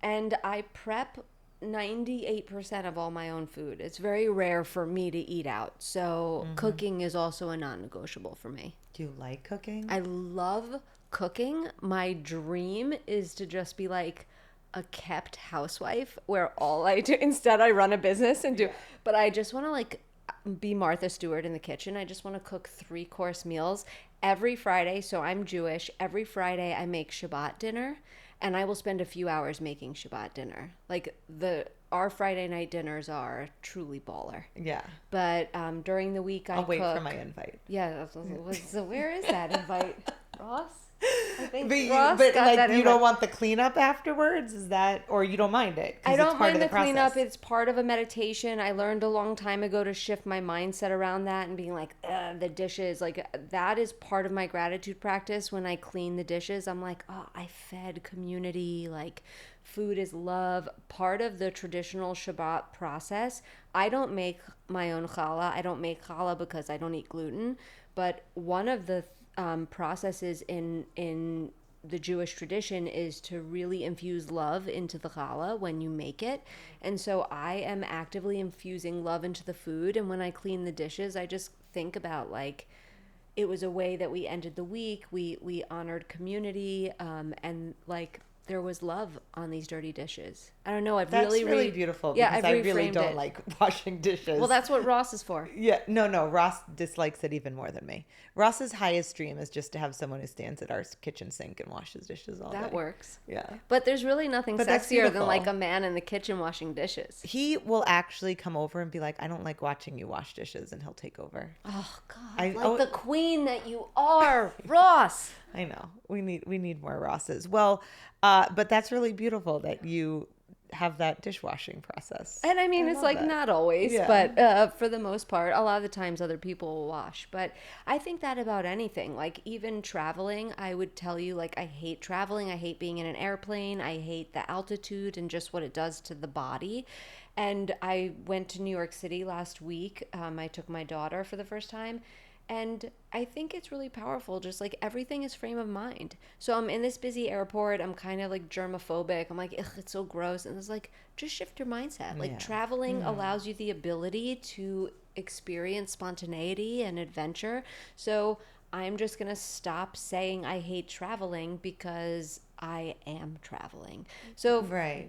I prep 98% of all my own food. It's very rare for me to eat out. So cooking is also a non-negotiable for me. Do you like cooking? I love cooking. My dream is to just be like a kept housewife where all I do, instead I run a business and do, but I just want to like be Martha Stewart in the kitchen. I just want to cook 3-course meals every Friday. So I'm Jewish. Every Friday I make Shabbat dinner, and I will spend a few hours making Shabbat dinner. Like our Friday night dinners are truly baller. Yeah. But during the week I'll wait for my invite. Yeah. So where is that invite, Ross? I think But Ross got like that you invite. don't want the cleanup afterwards? Is that, or you don't mind it? 'Cause I it's don't part mind of the cleanup. process. It's part of a meditation. I learned a long time ago to shift my mindset around that and being like, the dishes. Like, that is part of my gratitude practice. When I clean the dishes, I'm like, oh, I fed community. Like, food is love. Part of the traditional Shabbat process. I don't make my own challah. I don't make challah because I don't eat gluten. But one of the processes in the Jewish tradition is to really infuse love into the challah when you make it. And so I am actively infusing love into the food. And when I clean the dishes, I just think about like, it was a way that we ended the week. We honored community, and like there was love on these dirty dishes. I don't know. That's really beautiful because I really don't like washing dishes. Well, that's what Ross is for. Yeah, no. Ross dislikes it even more than me. Ross's highest dream is just to have someone who stands at our kitchen sink and washes dishes all day. That works. Yeah. But there's really nothing But that's sexier than beautiful. like a man in the kitchen washing dishes. He will actually come over and be like, I don't like watching you wash dishes, and he'll take over. Oh God! The queen that you are, Ross. I know. We need more Rosses. Well, but that's really beautiful that you have that dishwashing process. And I mean, it's like that. not always, Yeah. but for the most part, a lot of the times other people will wash. But I think that about anything, like even traveling, I would tell you, like, I hate traveling. I hate being in an airplane. I hate the altitude and just what it does to the body. And I went to New York City last week. I took my daughter for the first time. And I think it's really powerful. Just like everything is frame of mind. So I'm in this busy airport. I'm kind of like germophobic. I'm like, ugh, it's so gross. And it's like, just shift your mindset. Like traveling allows you the ability to experience spontaneity and adventure. So I'm just going to stop saying I hate traveling because I am traveling. So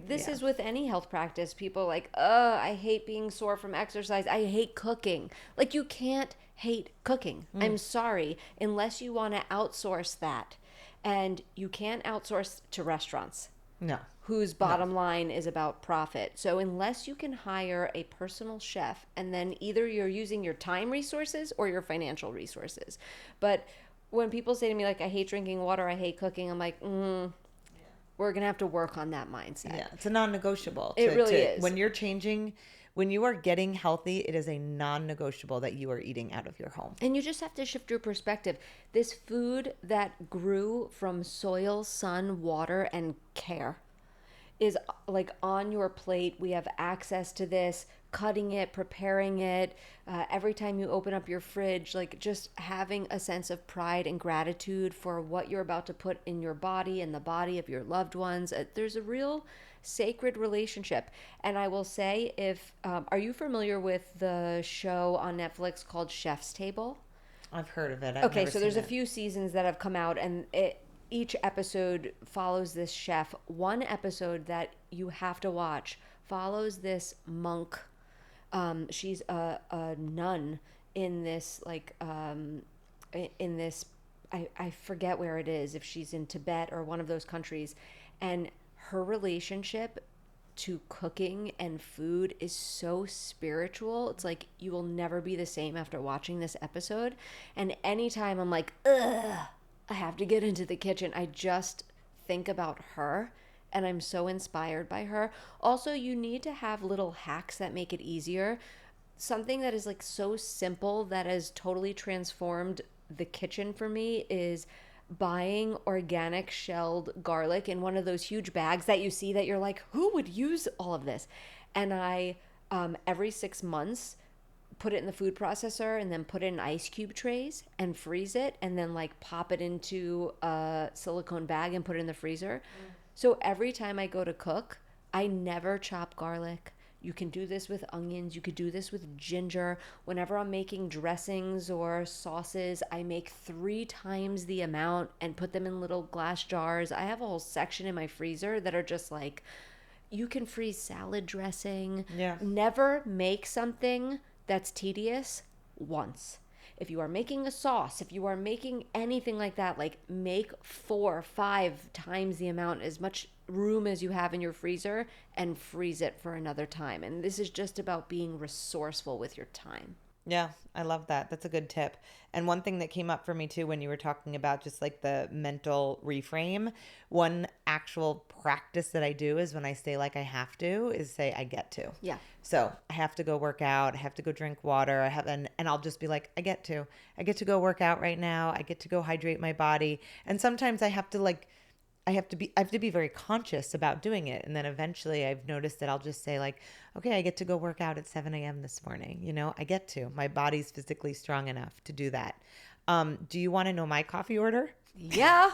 this is with any health practice. People are like, I hate being sore from exercise. I hate cooking. Like, you can't hate cooking. I'm sorry, unless you want to outsource that. And you can't outsource to restaurants. No. Whose bottom line is about profit. So unless you can hire a personal chef, and then either you're using your time resources or your financial resources. But when people say to me, like, I hate drinking water, I hate cooking, I'm like, we're going to have to work on that mindset. Yeah, it's a non-negotiable. It really is. When you're changing, when you are getting healthy, it is a non-negotiable that you are eating out of your home. And you just have to shift your perspective. This food that grew from soil, sun, water, and care is like on your plate. We have access to this, cutting it, preparing it. Every time you open up your fridge, like just having a sense of pride and gratitude for what you're about to put in your body and the body of your loved ones. There's a real sacred relationship. And I will say, if are you familiar with the show on Netflix called Chef's Table? I've heard of it. Okay, so there's a few seasons that have come out, and each episode follows this chef. One episode that you have to watch follows this monk. She's a nun in this, like, in this, I forget where it is, if she's in Tibet or one of those countries. And her relationship to cooking and food is so spiritual. It's like you will never be the same after watching this episode. And anytime I'm like, ugh, I have to get into the kitchen, I just think about her, and I'm so inspired by her. Also, you need to have little hacks that make it easier. Something that is like so simple that has totally transformed the kitchen for me is buying organic shelled garlic in one of those huge bags that you see that you're like, who would use all of this? And I, every 6 months, put it in the food processor and then put it in ice cube trays and freeze it, and then like pop it into a silicone bag and put it in the freezer. So every time I go to cook, I never chop garlic, You can do this with onions. You could do this with ginger. Whenever I'm making dressings or sauces, I make 3 times the amount and put them in little glass jars. I have a whole section in my freezer that are just like, you can freeze salad dressing. Yeah. Never make something that's tedious once. If you are making a sauce, if you are making anything like that, like make 4 or 5 times the amount, as much room as you have in your freezer, and freeze it for another time. And this is just about being resourceful with your time. Yeah, I love that. That's a good tip. And one thing that came up for me too when you were talking about just like the mental reframe, one actual practice that I do is when I say like I have to is say I get to. Yeah. So I have to go work out. I have to go drink water. And I'll just be like, I get to go work out right now. I get to go hydrate my body. And sometimes I have to be very conscious about doing it. And then eventually I've noticed that I'll just say like, okay, I get to go work out at 7 a.m. this morning. I get to. My body's physically strong enough to do that. Do you want to know my coffee order? Yeah.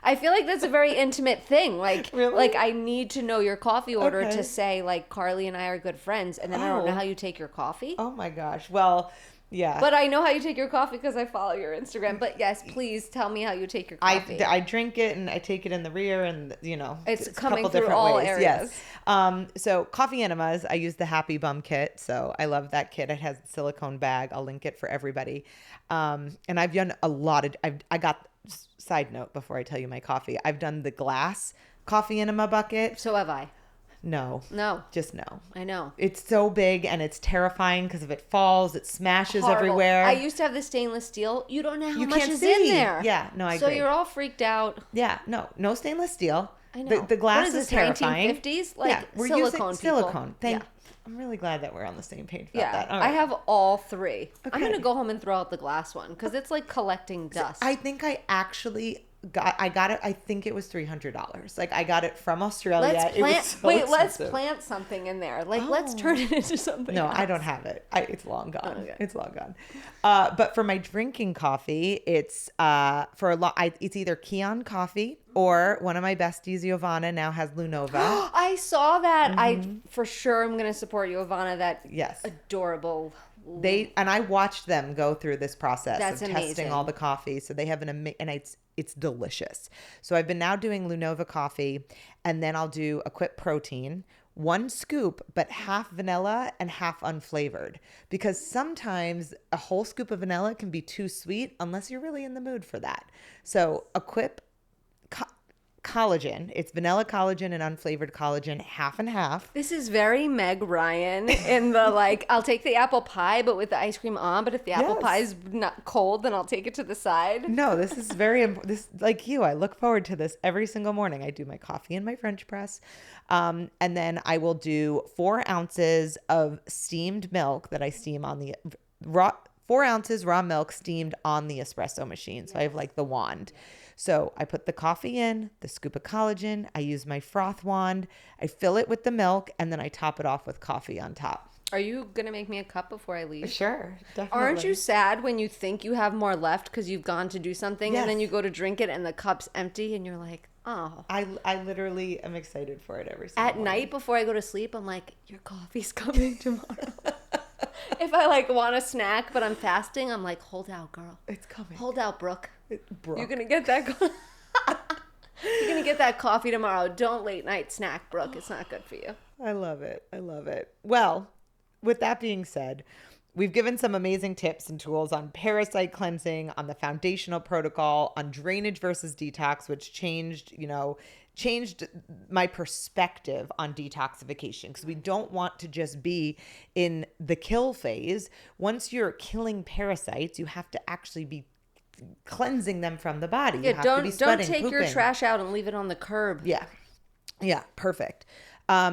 I feel like that's a very intimate thing. Like, Really? like I need to know your coffee order Okay. to say like Carly and I are good friends. And then I don't know how you take your coffee. Oh my gosh. Well, yeah. But I know how you take your coffee because I follow your Instagram. But yes, please tell me how you take your coffee. I drink it and I take it in the rear and, It's a coming couple through different all ways. areas. Yes. So coffee enemas, I use the Happy Bum kit. So I love that kit. It has a silicone bag. I'll link it for everybody. And I've done a lot of, side note before I tell you my coffee, I've done the glass coffee enema bucket. So have I. No. Just no. I know. It's so big and it's terrifying because if it falls, it smashes Horrible. everywhere. I used to have the stainless steel. You don't know how You much can't is see. in there. Yeah, no, I So agree. you're all freaked out. Yeah, no stainless steel. I know. The glass What is this, terrifying. 1950s? Like yeah, we're silicone using people. silicone. I'm really glad that we're on the same page about Yeah, that. All I right. have all 3. I'm Okay. going to go home and throw out the glass one because it's like collecting dust. I think I actually got it. I think it was $300. Like I got it from Australia. Let's It was plant. so Let's expensive. plant something in there. Like, let's turn it into something. No, else. I don't have it. It's long gone. Okay. It's long gone. But for my drinking coffee, it's it's either Kion coffee or one of my besties, Giovanna, now has Lunova. I saw that. I for sure am going to support you, Ivana. That Yes. adorable. I watched them go through this process That's of testing amazing. all the coffee. So they have and it's delicious. So I've been now doing Lunova coffee, and then I'll do a Quip protein, 1 scoop, but half vanilla and half unflavored, because sometimes a whole scoop of vanilla can be too sweet unless you're really in the mood for that. So a Quip collagen, it's vanilla collagen and unflavored collagen, half and half. This is very Meg Ryan in the like, I'll take the apple pie, but with the ice cream on. But if the apple Yes. pie is not cold, then I'll take it to the side. No, this is very important. This, like you, I look forward to this every single morning. I do my coffee in my French press. And then I will do 4 ounces of steamed milk that I steam on the raw, 4 ounces raw milk steamed on the espresso machine. So I have like the wand. So I put the coffee in, the scoop of collagen. I use my froth wand. I fill it with the milk, and then I top it off with coffee on top. Are you going to make me a cup before I leave? Sure, definitely. Aren't you sad when you think you have more left because you've gone to do something Yes. and then you go to drink it and the cup's empty and you're like, oh. I literally am excited for it every single At morning. night before I go to sleep, I'm like, your coffee's coming tomorrow. If I like want a snack but I'm fasting, I'm like, hold out, girl. It's coming. Hold out, Brooke. Brooke. You're gonna get that. You're gonna get that coffee tomorrow. Don't late night snack, Brooke. It's not good for you. I love it. I love it. Well, with that being said, we've given some amazing tips and tools on parasite cleansing, on the foundational protocol, on drainage versus detox, which changed my perspective on detoxification, because we don't want to just be in the kill phase. Once you're killing parasites, you have to actually be cleansing them from the body. You Yeah, have don't to be sweating, take your pooping. trash out and leave it on the curb. Yeah, perfect.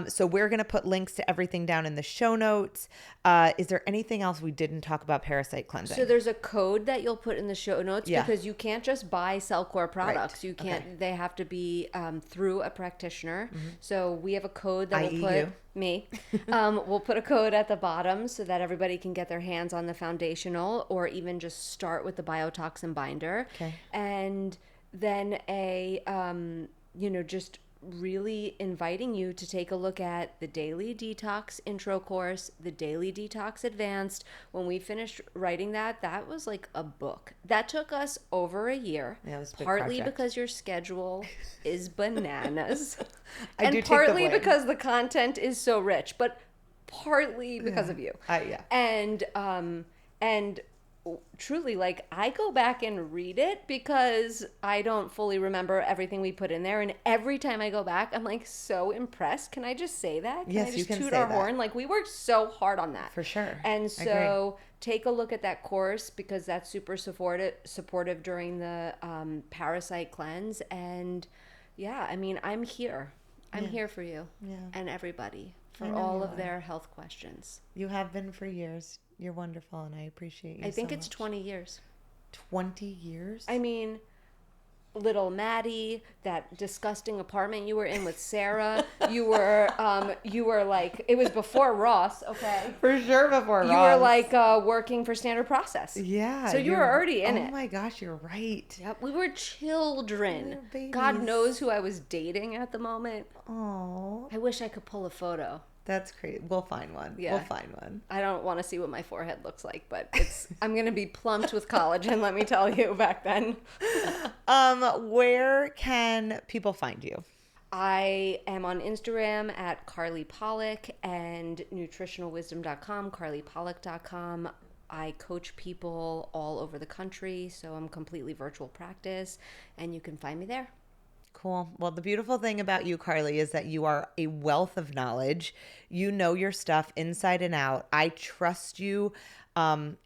So we're going to put links to everything down in the show notes. Is there anything else we didn't talk about parasite cleansing? So there's a code that you'll put in the show notes Yeah. because you can't just buy Cellcore products. Right. You can't. Okay. They have to be through a practitioner. So we have a code that I.e. we'll put you. me. We'll put a code at the bottom so that everybody can get their hands on the foundational, or even just start with the biotoxin binder. Okay. And then just really inviting you to take a look at the Daily Detox Intro course, the Daily Detox Advanced. When we finished writing that, that was like a book. That took us over a year, Yeah, it was a big partly project. because your schedule is bananas, I do and take the partly blame. because the content is so rich, but partly because of you. Yeah. And truly, like, I go back and read it because I don't fully remember everything we put in there, and every time I go back I'm like so impressed. Can I just say that? Yes, I you just can toot say our that. horn? Like, we worked so hard on that For sure. and I so take a look at that course because that's super supportive during the Parasite cleanse. And yeah, I mean, I'm here for you and everybody for all of their health questions. You have been for years. You're wonderful, and I appreciate you. I think so it's much. 20 years. 20 years? I mean, little Maddie, that disgusting apartment you were in with Sarah, you were like, it was before Ross, okay? For sure before Ross. You were like working for Standard Process. Yeah. So you were already in it. Oh my gosh, you're right. Yep, we were children. We were babies. God knows who I was dating at the moment. Oh, I wish I could pull a photo. that's great. We'll find one. Yeah. We'll find one. I don't want to see what my forehead looks like, but I'm going to be plumped with collagen, let me tell you, back then. Where can people find you? I am on Instagram at Carly Pollack and nutritionalwisdom.com, carlypollack.com. I coach people all over the country, so I'm completely virtual practice, and you can find me there. Cool. Well, the beautiful thing about you, Carly, is that you are a wealth of knowledge. You know your stuff inside and out. I trust you.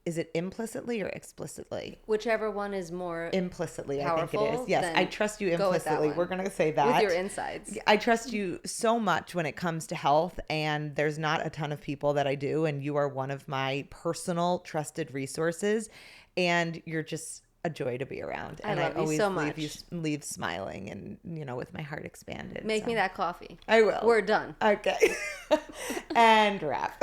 Is it implicitly or explicitly? Whichever one is more Implicitly, I think it powerful, is. Yes, then I trust you go with that implicitly. one. We're going to say that. with your insides. I trust you so much when it comes to health, and there's not a ton of people that I do, and you are one of my personal trusted resources, and you're just a joy to be around. I And love you always so leave smiling and, with my heart expanded. Make me that coffee. I will. We're done. Okay. And wrap.